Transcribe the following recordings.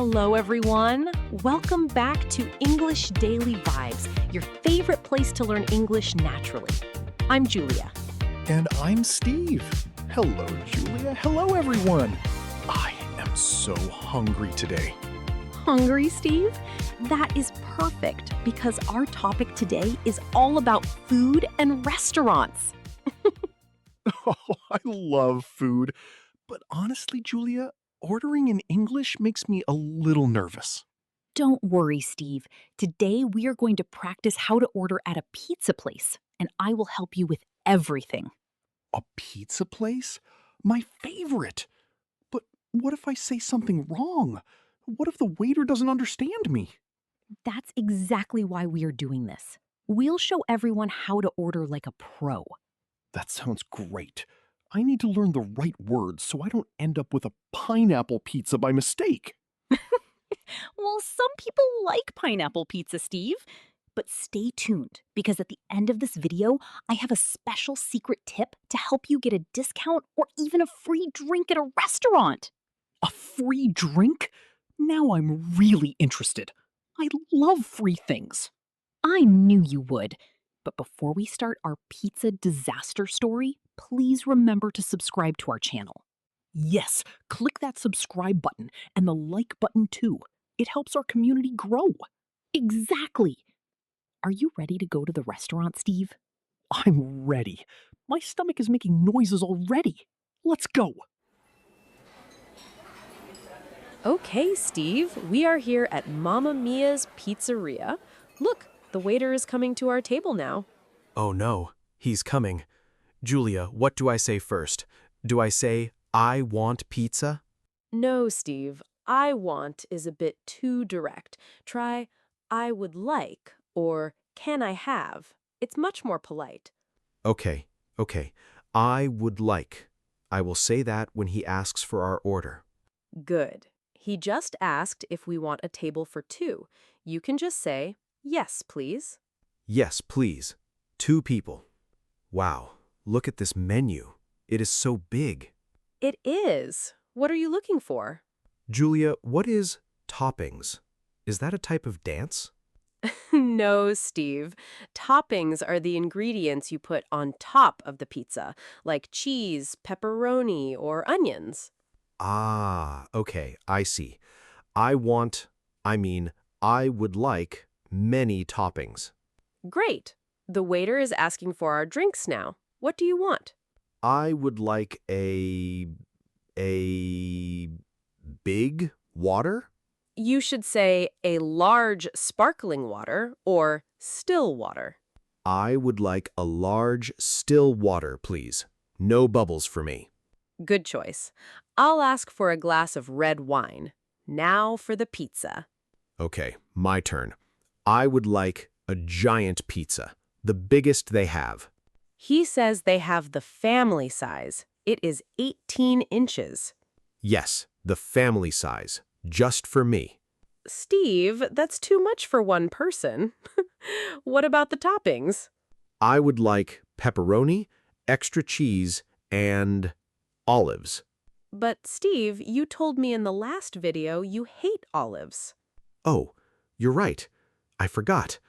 Hello, everyone. Welcome back to English Daily Vibes, your favorite place to learn English naturally. I'm Julia. And I'm Steve. Hello, Julia. Hello, everyone. I am so hungry today. Hungry, Steve? That is perfect because our topic today is all about food and restaurants. Oh, I love food. But honestly, Julia, ordering in English makes me a little nervous. Don't worry, Steve. Today we are going to practice how to order at a pizza place, and I will help you with everything. A pizza place? My favorite. But what if I say something wrong? What if the waiter doesn't understand me? That's exactly why we are doing this. We'll show everyone how to order like a pro. That sounds great. I need to learn the right words so I don't end up with a pineapple pizza by mistake. Well, some people like pineapple pizza, Steve. But stay tuned, because at the end of this video, I have a special secret tip to help you get a discount or even a free drink at a restaurant. A free drink? Now I'm really interested. I love free things. I knew you would. But before we start our pizza disaster story, please remember to subscribe to our channel. Yes, click that subscribe button and the like button too. It helps our community grow. Exactly. Are you ready to go to the restaurant, Steve? I'm ready. My stomach is making noises already. Let's go. Okay, Steve, we are here at Mamma Mia's Pizzeria. Look, the waiter is coming to our table now. Oh no, he's coming. Julia, what do I say first? Do I say, I want pizza? No, Steve, I want is a bit too direct. Try, I would like, or can I have? It's much more polite. Okay. I would like. I will say that when he asks for our order. Good. He just asked if we want a table for two. You can just say, yes, please. Yes, please. 2 people. Wow, look at this menu. It is so big. It is. What are you looking for? Julia, what is toppings? Is that a type of dance? No, Steve. Toppings are the ingredients you put on top of the pizza, like cheese, pepperoni, or onions. Ah, okay, I see. I would like many toppings. Great. The waiter is asking for our drinks now. What do you want? I would like a big water? You should say a large sparkling water or still water. I would like a large still water, please. No bubbles for me. Good choice. I'll ask for a glass of red wine. Now for the pizza. Okay, my turn. I would like a giant pizza, the biggest they have. He says they have the family size. It is 18 inches. Yes, the family size, just for me. Steve, that's too much for one person. What about the toppings? I would like pepperoni, extra cheese, and olives. But Steve, you told me in the last video you hate olives. Oh, you're right. I forgot.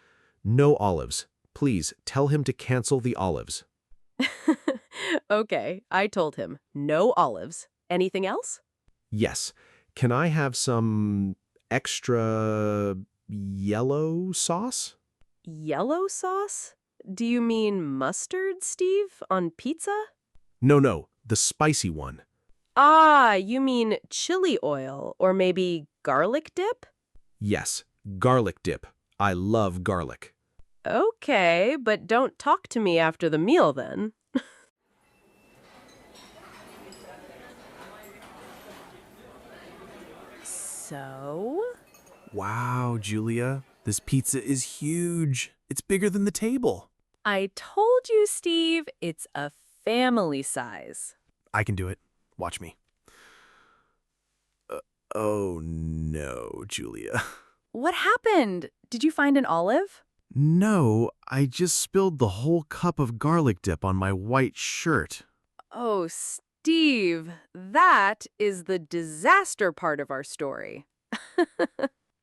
No olives. Please tell him to cancel the olives. Okay, I told him. No olives. Anything else? Yes. Can I have some extra yellow sauce? Yellow sauce? Do you mean mustard, Steve, on pizza? No, the spicy one. Ah, you mean chili oil or maybe garlic dip? Yes, garlic dip. I love garlic. Okay, but don't talk to me after the meal then. So? Wow, Julia, this pizza is huge. It's bigger than the table. I told you, Steve, it's a family size. I can do it. Watch me. Oh no, Julia. What happened? Did you find an olive? No, I just spilled the whole cup of garlic dip on my white shirt. Oh, Steve, that is the disaster part of our story.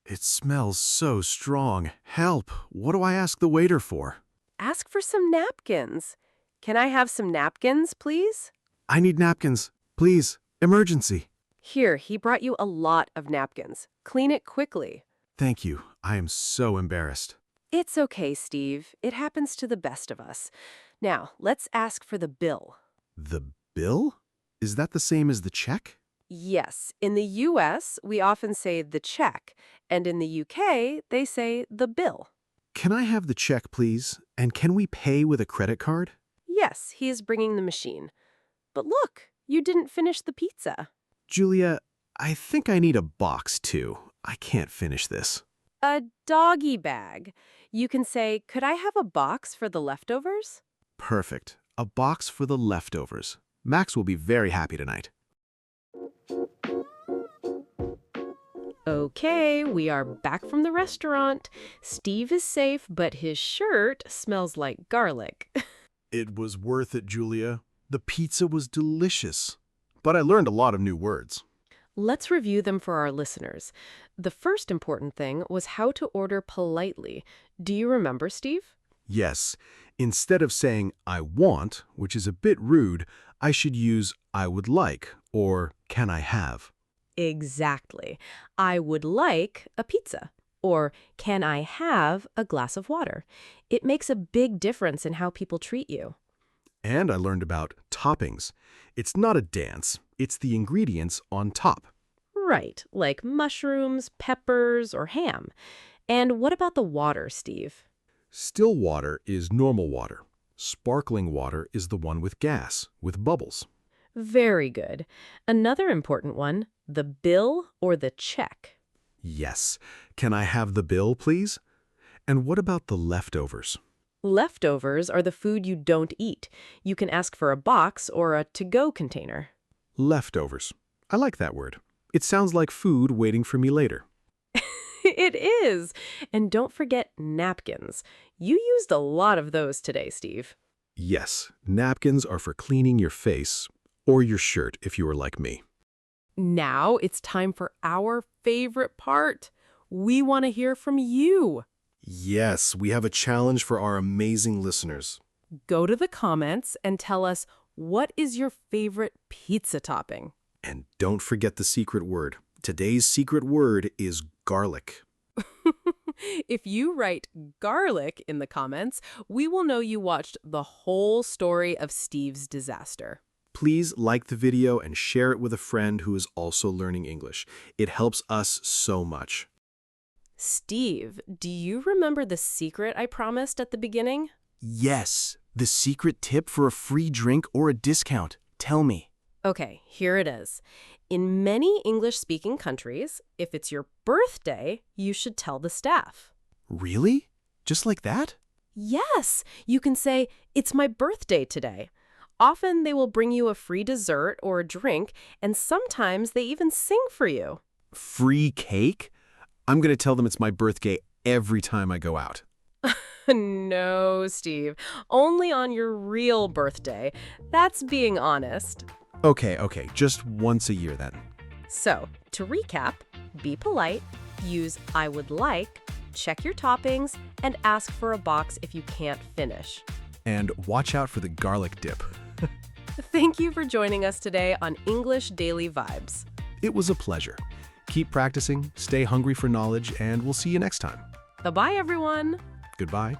It smells so strong. Help! What do I ask the waiter for? Ask for some napkins. Can I have some napkins, please? I need napkins. Please. Emergency. Here, he brought you a lot of napkins. Clean it quickly. Thank you. I am so embarrassed. It's okay, Steve. It happens to the best of us. Now, let's ask for the bill. The bill? Is that the same as the check? Yes, in the US, we often say the check, and in the UK, they say the bill. Can I have the check, please? And can we pay with a credit card? Yes, he is bringing the machine. But look, you didn't finish the pizza. Julia, I think I need a box too. I can't finish this. A doggy bag. You can say, could I have a box for the leftovers? Perfect. A box for the leftovers. Max will be very happy tonight. Okay, we are back from the restaurant. Steve is safe, but his shirt smells like garlic. It was worth it, Julia. The pizza was delicious. But I learned a lot of new words. Let's review them for our listeners. The first important thing was how to order politely. Do you remember, Steve? Yes. Instead of saying I want, which is a bit rude, I should use I would like or can I have. Exactly. I would like a pizza. Or can I have a glass of water? It makes a big difference in how people treat you. And I learned about toppings. It's not a dance, it's the ingredients on top. Right, like mushrooms, peppers, or ham. And what about the water, Steve? Still water is normal water. Sparkling water is the one with gas, with bubbles. Very good. Another important one, the bill or the check. Yes. Can I have the bill, please? And what about the leftovers? Leftovers are the food you don't eat. You can ask for a box or a to-go container. Leftovers. I like that word. It sounds like food waiting for me later. It is. And don't forget napkins. You used a lot of those today, Steve. Yes, napkins are for cleaning your face or your shirt if you are like me. Now it's time for our favorite part. We want to hear from you. Yes, we have a challenge for our amazing listeners. Go to the comments and tell us, what is your favorite pizza topping? And don't forget the secret word. Today's secret word is garlic. If you write garlic in the comments, we will know you watched the whole story of Steve's disaster. Please like the video and share it with a friend who is also learning English. It helps us so much. Steve, do you remember the secret I promised at the beginning? Yes, the secret tip for a free drink or a discount. Tell me. Okay, here it is. In many English-speaking countries, if it's your birthday, you should tell the staff. Really? Just like that? Yes, you can say, it's my birthday today. Often they will bring you a free dessert or a drink, and sometimes they even sing for you. Free cake? I'm going to tell them it's my birthday every time I go out. No, Steve. Only on your real birthday. That's being honest. Okay, just once a year then. So, to recap, be polite, use I would like, check your toppings, and ask for a box if you can't finish. And watch out for the garlic dip. Thank you for joining us today on English Daily Vibes. It was a pleasure. Keep practicing, stay hungry for knowledge, and we'll see you next time. Bye-bye, everyone. Goodbye.